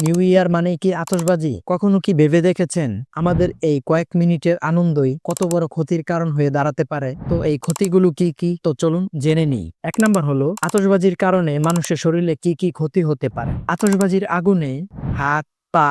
New year মানে কি আতশবাজি? কখনো কি ভেবে দেখেছেন আমাদের এই কয়েক মিনিটের আনন্দই কত বড় ক্ষতির কারণ হয়ে দাঁড়াতে পারে? তো এই ক্ষতিগুলো কি কি, তো চলুন জেনে নিই। 1 নম্বর হলো আতশবাজির কারণে মানুষের শরীরে কি কি ক্ষতি হতে পারে। আতশবাজির আগুনে হাত, পা,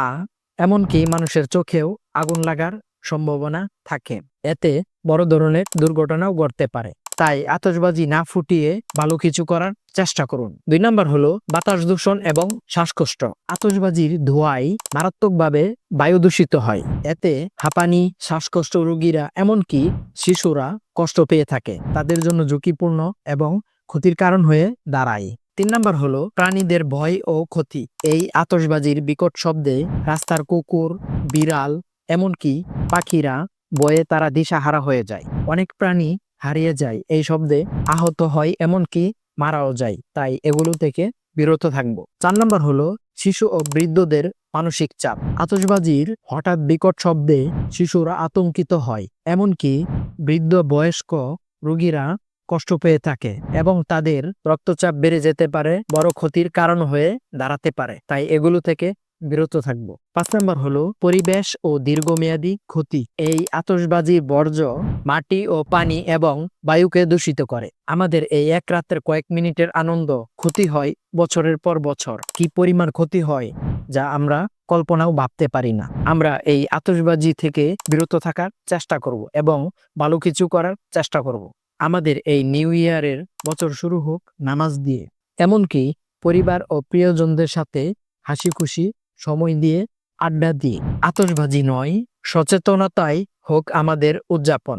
এমনকি মানুষের চোখেও আগুন লাগার সম্ভাবনা থাকে। এতে বড় ধরনের দুর্ঘটনাও ঘটতে পারে। তাই আতশবাজি না ফুটিয়ে ভালো কিছু করার চেষ্টা করুন। 2 নম্বর হলো বাতাস দূষণ এবং শ্বাসকষ্ট। আতশবাজির ধোঁয়ায় মারাত্মকভাবে বায়ু দূষিত হয়। এতে হাঁপানি, শ্বাসকষ্ট রোগীরা এমনকি শিশুরা কষ্ট পেয়ে থাকে। তাদের জন্য ঝুঁকিপূর্ণ এবং ক্ষতির কারণ হয়ে দাঁড়ায়। 3 নম্বর হলো প্রাণীদের ভয় ও ক্ষতি। এই আতশবাজির বিকট শব্দে রাস্তার কুকুর, বিড়াল, এমনকি পাখিরা ভয়ে তারা দিশাহারা হয়ে যায়। অনেক প্রাণী হারিয়ে যায় এই শব্দে, আহত হয়, এমনকি মারাও যায়। তাই এগুলো থেকে বিরত থাকবো। 4 নম্বর হলো শিশু ও বৃদ্ধদের মানসিক চাপ। আতশবাজির হঠাৎ বিকট শব্দে শিশুরা আতঙ্কিত হয়, এমনকি বৃদ্ধ বয়স্ক রোগীরা কষ্ট পেয়ে থাকে এবং তাদের রক্তচাপ বেড়ে যেতে পারে, বড় ক্ষতির কারণ হয়ে দাঁড়াতে পারে। তাই এগুলো থেকে বিরত থাকবো। 5 নম্বর হলো পরিবেশ ও দীর্ঘমেয়াদী ক্ষতি। এই আতশবাজির বর্জ্য মাটি ও পানি এবং বায়ুকে দূষিত করে। আমাদের এই এক রাতের কয়েক মিনিটের আনন্দ ক্ষতি হয় বছরের পর বছর। কি পরিমাণ ক্ষতি হয় যা আমরা কল্পনাও ভাবতে পারি না। আমরা এই আতশবাজি থেকে বিরত থাকার চেষ্টা করব এবং ভালো কিছু করার চেষ্টা করব। আমাদের এই নিউ ইয়ারের বছর শুরু হোক নামাজ দিয়ে, এমনকি পরিবার ও প্রিয়জনদের সাথে হাসি খুশি সময় দিয়ে, আড্ডা দিয়ে। আতশবাজি নয়, সচেতনতাই হোক আমাদের উদযাপন।